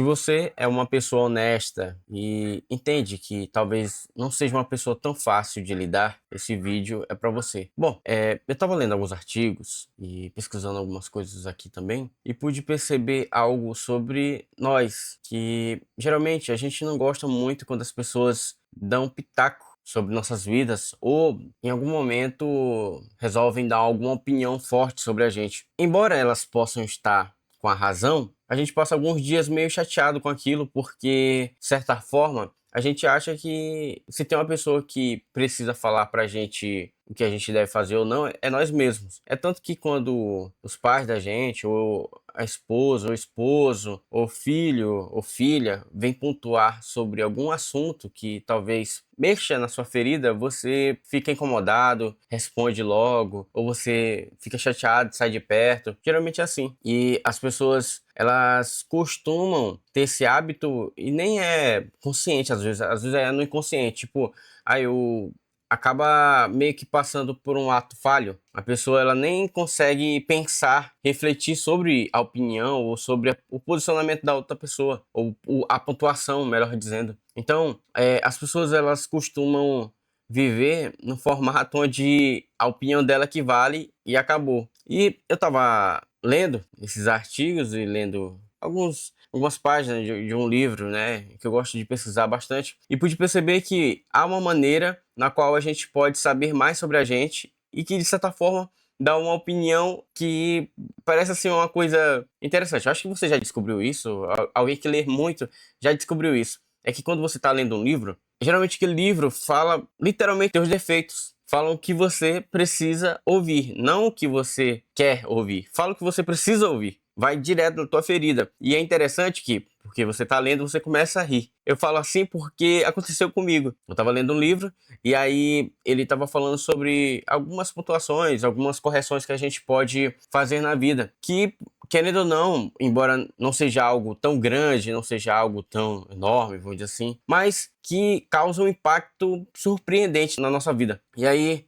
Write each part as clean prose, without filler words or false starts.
Se você é uma pessoa honesta e entende que talvez não seja uma pessoa tão fácil de lidar, esse vídeo é para você. Bom, eu estava lendo alguns artigos e pesquisando algumas coisas aqui também e pude perceber algo sobre nós, que geralmente a gente não gosta muito quando as pessoas dão pitaco sobre nossas vidas ou em algum momento resolvem dar alguma opinião forte sobre a gente. Embora elas possam estar com a razão, a gente passa alguns dias meio chateado com aquilo, porque, de certa forma, a gente acha que se tem uma pessoa que precisa falar pra gente o que a gente deve fazer ou não, é nós mesmos. É tanto que quando os pais da gente, ou a esposa, ou esposo, ou filho, ou filha, vem pontuar sobre algum assunto que talvez mexa na sua ferida, você fica incomodado, responde logo, ou você fica chateado, sai de perto. Geralmente é assim. E as pessoas, elas costumam ter esse hábito e nem é consciente às vezes é no inconsciente, tipo, eu acaba meio que passando por um ato falho. A pessoa ela nem consegue pensar, refletir sobre a opinião ou sobre o posicionamento da outra pessoa, ou a pontuação, melhor dizendo. Então, as pessoas elas costumam viver no formato onde a opinião dela que vale e acabou. E eu tava lendo esses artigos e lendo algumas páginas de um livro, né, que eu gosto de pesquisar bastante, e pude perceber que há uma maneira na qual a gente pode saber mais sobre a gente e que, de certa forma, dá uma opinião que parece assim uma coisa interessante. Eu acho que você já descobriu isso, alguém que lê muito já descobriu isso. É que quando você está lendo um livro, geralmente aquele livro fala literalmente teus defeitos. Falam o que você precisa ouvir, não o que você quer ouvir. Fala o que você precisa ouvir. Vai direto na tua ferida. E é interessante que, porque você tá lendo, você começa a rir. Eu falo assim porque aconteceu comigo. Eu tava lendo um livro e aí ele tava falando sobre algumas pontuações, algumas correções que a gente pode fazer na vida. Que, querendo ou não, embora não seja algo tão grande, não seja algo tão enorme, vamos dizer assim, mas que causa um impacto surpreendente na nossa vida. E aí,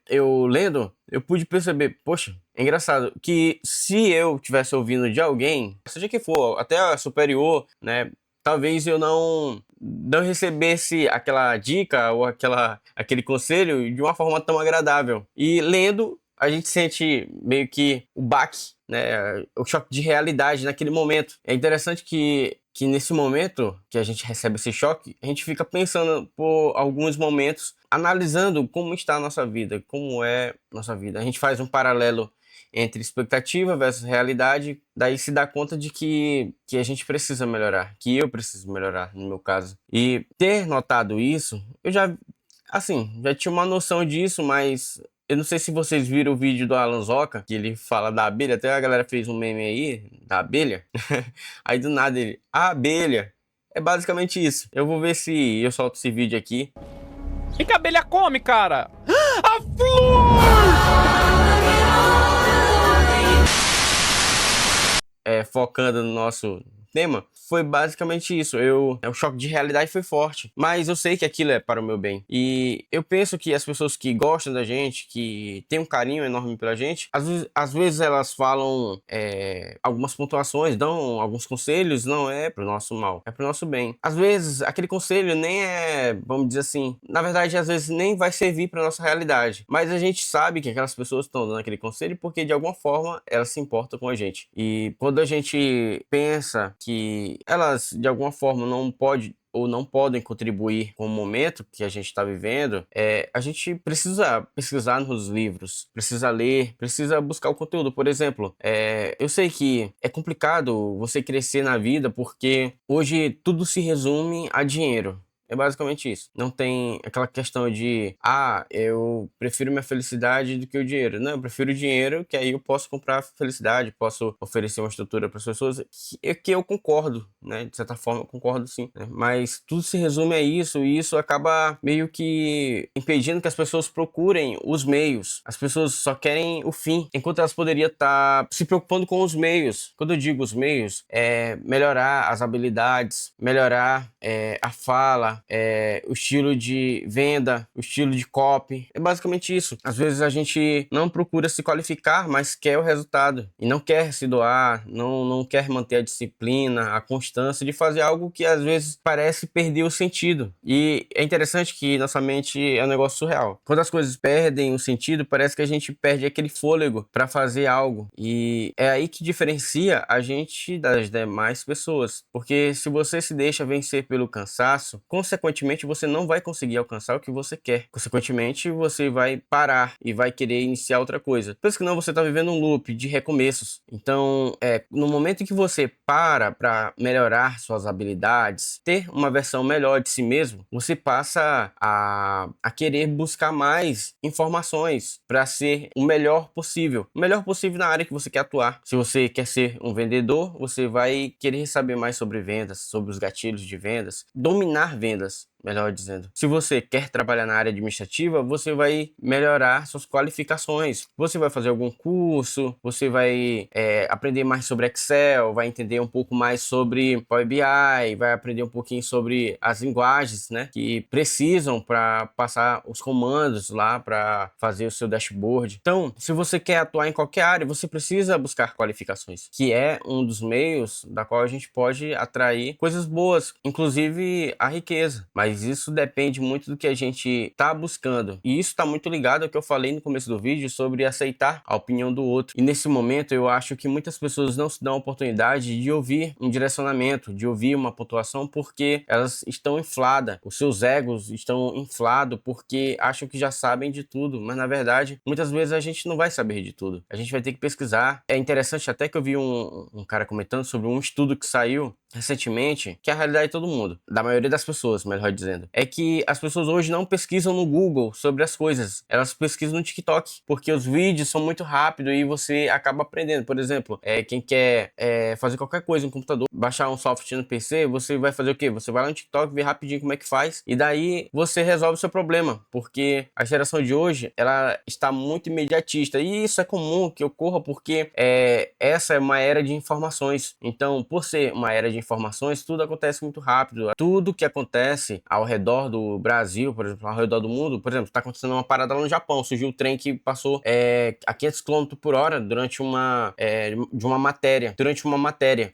eu lendo, eu pude perceber, poxa, é engraçado que se eu tivesse ouvindo de alguém, seja que for, até superior, né, talvez eu não recebesse aquela dica ou aquele conselho de uma forma tão agradável. E lendo, a gente sente meio que o baque, né, o choque de realidade naquele momento. É interessante que nesse momento que a gente recebe esse choque, a gente fica pensando por alguns momentos, analisando como está a nossa vida, como é a nossa vida. A gente faz um paralelo entre expectativa versus realidade, daí se dá conta de que a gente precisa melhorar, que eu preciso melhorar, no meu caso. E ter notado isso, eu já tinha uma noção disso, mas eu não sei se vocês viram o vídeo do Alan Zoca, que ele fala da abelha, até a galera fez um meme aí, da abelha. Aí do nada ele, a abelha. É basicamente isso. Eu vou ver se eu solto esse vídeo aqui. O que a abelha come, cara? A flor! Focando no nosso tema, foi basicamente isso. O choque de realidade foi forte, mas eu sei que aquilo é para o meu bem. E eu penso que as pessoas que gostam da gente, que têm um carinho enorme pela gente, às vezes elas falam algumas pontuações, dão alguns conselhos, não é pro nosso mal, é pro nosso bem. Às vezes aquele conselho nem vamos dizer assim, na verdade às vezes nem vai servir para nossa realidade, mas a gente sabe que aquelas pessoas estão dando aquele conselho porque de alguma forma elas se importam com a gente. E quando a gente pensa que elas de alguma forma não podem contribuir com o momento que a gente está vivendo, a gente precisa pesquisar nos livros, precisa ler, precisa buscar o conteúdo. Por exemplo, eu sei que é complicado você crescer na vida porque hoje tudo se resume a dinheiro. É basicamente isso. Não tem aquela questão de, eu prefiro minha felicidade do que o dinheiro. Não, eu prefiro o dinheiro, que aí eu posso comprar felicidade, posso oferecer uma estrutura para as pessoas, que eu concordo, né? De certa forma, eu concordo sim, né? Mas tudo se resume a isso, e isso acaba meio que impedindo que as pessoas procurem os meios. As pessoas só querem o fim, enquanto elas poderiam estar se preocupando com os meios. Quando eu digo os meios, é melhorar as habilidades, melhorar a fala, o estilo de venda, o estilo de copy. É basicamente isso. Às vezes a gente não procura se qualificar, mas quer o resultado e não quer se doar, não quer manter a disciplina, a constância de fazer algo que às vezes parece perder o sentido. E é interessante que nossa mente é um negócio surreal. Quando as coisas perdem o sentido, parece que a gente perde aquele fôlego para fazer algo. E é aí que diferencia a gente das demais pessoas. Porque se você se deixa vencer pelo cansaço, consequentemente você não vai conseguir alcançar o que você quer. Consequentemente, você vai parar e vai querer iniciar outra coisa. Por isso que não, você está vivendo um loop de recomeços. Então, no momento em que você para melhorar suas habilidades, ter uma versão melhor de si mesmo, você passa a querer buscar mais informações para ser o melhor possível. O melhor possível na área que você quer atuar. Se você quer ser um vendedor, você vai querer saber mais sobre vendas, sobre os gatilhos de vendas, dominar vendas, melhor dizendo. Se você quer trabalhar na área administrativa, você vai melhorar suas qualificações. Você vai fazer algum curso, você vai aprender mais sobre Excel, vai entender um pouco mais sobre Power BI, vai aprender um pouquinho sobre as linguagens, né, que precisam para passar os comandos lá para fazer o seu dashboard. Então, se você quer atuar em qualquer área, você precisa buscar qualificações, que é um dos meios da qual a gente pode atrair coisas boas, inclusive a riqueza. Mas isso depende muito do que a gente está buscando. E isso está muito ligado ao que eu falei no começo do vídeo sobre aceitar a opinião do outro. E nesse momento eu acho que muitas pessoas não se dão a oportunidade de ouvir um direcionamento, de ouvir uma pontuação, porque elas estão infladas. Os seus egos estão inflados porque acham que já sabem de tudo. Mas na verdade, muitas vezes a gente não vai saber de tudo. A gente vai ter que pesquisar. É interessante até que eu vi um cara comentando sobre um estudo que saiu recentemente, que é a realidade de todo mundo, da maioria das pessoas, melhor dizendo, é que as pessoas hoje não pesquisam no Google sobre as coisas, elas pesquisam no TikTok, porque os vídeos são muito rápidos e você acaba aprendendo. Por exemplo, quem quer fazer qualquer coisa no computador, baixar um software no PC, você vai fazer o quê? Você vai lá no TikTok, ver rapidinho como é que faz, e daí você resolve o seu problema, porque a geração de hoje, ela está muito imediatista, e isso é comum que ocorra porque essa é uma era de informações. Então, por ser uma era de informações, tudo acontece muito rápido. Tudo que acontece ao redor do Brasil, por exemplo, ao redor do mundo, por exemplo, está acontecendo uma parada lá no Japão, surgiu um trem que passou a 500 km por hora durante uma matéria,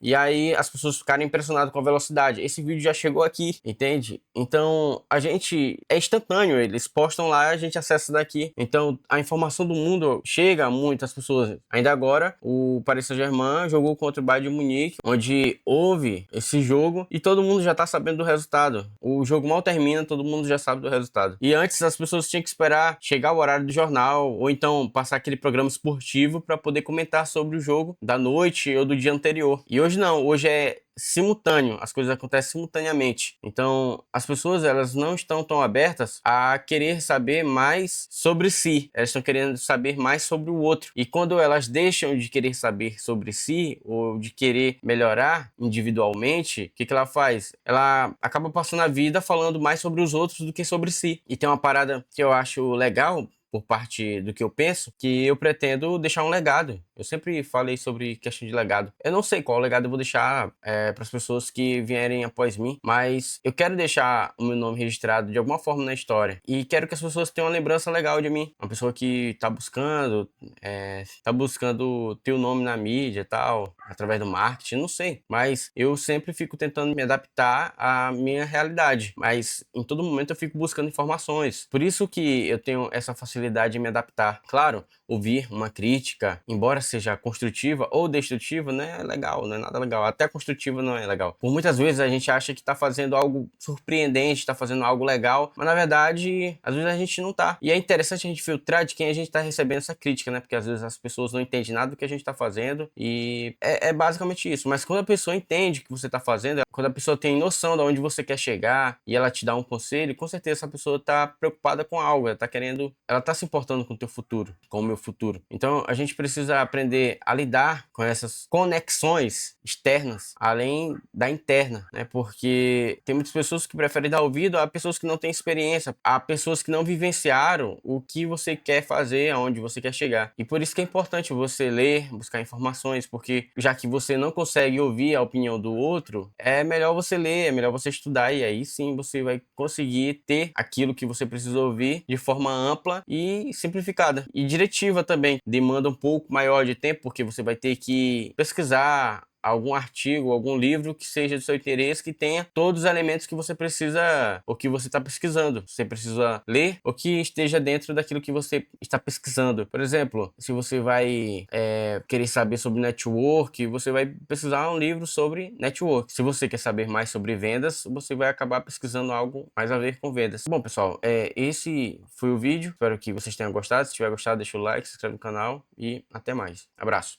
e aí as pessoas ficaram impressionadas com a velocidade. Esse vídeo já chegou aqui, entende? Então, a gente é instantâneo, eles postam lá, a gente acessa daqui. Então, a informação do mundo chega a muitas pessoas. Ainda agora, o Paris Saint-Germain jogou contra o Bayern de Munique, onde houve esse jogo e todo mundo já tá sabendo do resultado. O jogo mal termina, todo mundo já sabe do resultado. E antes as pessoas tinham que esperar chegar o horário do jornal ou então passar aquele programa esportivo para poder comentar sobre o jogo da noite ou do dia anterior. E hoje não, hoje é simultâneo, as coisas acontecem simultaneamente. Então, as pessoas, elas não estão tão abertas a querer saber mais sobre si. Elas estão querendo saber mais sobre o outro. E quando elas deixam de querer saber sobre si ou de querer melhorar individualmente, o que ela faz? Ela acaba passando a vida falando mais sobre os outros do que sobre si. E tem uma parada que eu acho legal por parte do que eu penso, que eu pretendo deixar um legado. Eu sempre falei sobre questão de legado. Eu não sei qual legado eu vou deixar para as pessoas que vierem após mim, mas eu quero deixar o meu nome registrado de alguma forma na história. E quero que as pessoas tenham uma lembrança legal de mim. Uma pessoa que tá buscando ter o nome na mídia e tal, através do marketing, não sei. Mas eu sempre fico tentando me adaptar à minha realidade. Mas em todo momento eu fico buscando informações. Por isso que eu tenho essa facilidade de me adaptar. Claro, ouvir uma crítica, embora seja construtiva ou destrutiva, não é legal, não é nada legal. Até construtiva não é legal. Por muitas vezes a gente acha que está fazendo algo surpreendente, está fazendo algo legal, mas na verdade, às vezes a gente não tá. E é interessante a gente filtrar de quem a gente está recebendo essa crítica, né? Porque às vezes as pessoas não entendem nada do que a gente está fazendo e é basicamente isso. Mas quando a pessoa entende o que você está fazendo, quando a pessoa tem noção de onde você quer chegar e ela te dá um conselho, com certeza essa pessoa está preocupada com algo, ela está se importando com o teu futuro, com o meu futuro. Então a gente precisa aprender a lidar com essas conexões externas, além da interna, né? Porque tem muitas pessoas que preferem dar ouvido a pessoas que não têm experiência, a pessoas que não vivenciaram o que você quer fazer, aonde você quer chegar. E por isso que é importante você ler, buscar informações, porque já que você não consegue ouvir a opinião do outro, é melhor você ler, é melhor você estudar, e aí sim você vai conseguir ter aquilo que você precisa ouvir de forma ampla e simplificada. E diretiva também, demanda um pouco maior de tempo, porque você vai ter que pesquisar algum artigo, algum livro que seja do seu interesse, que tenha todos os elementos que você precisa, ou que você está pesquisando. Você precisa ler o que esteja dentro daquilo que você está pesquisando. Por exemplo, se você vai querer saber sobre network, você vai pesquisar um livro sobre network. Se você quer saber mais sobre vendas, você vai acabar pesquisando algo mais a ver com vendas. Bom, pessoal, esse foi o vídeo. Espero que vocês tenham gostado. Se tiver gostado, deixa o like, se inscreve no canal e até mais. Abraço!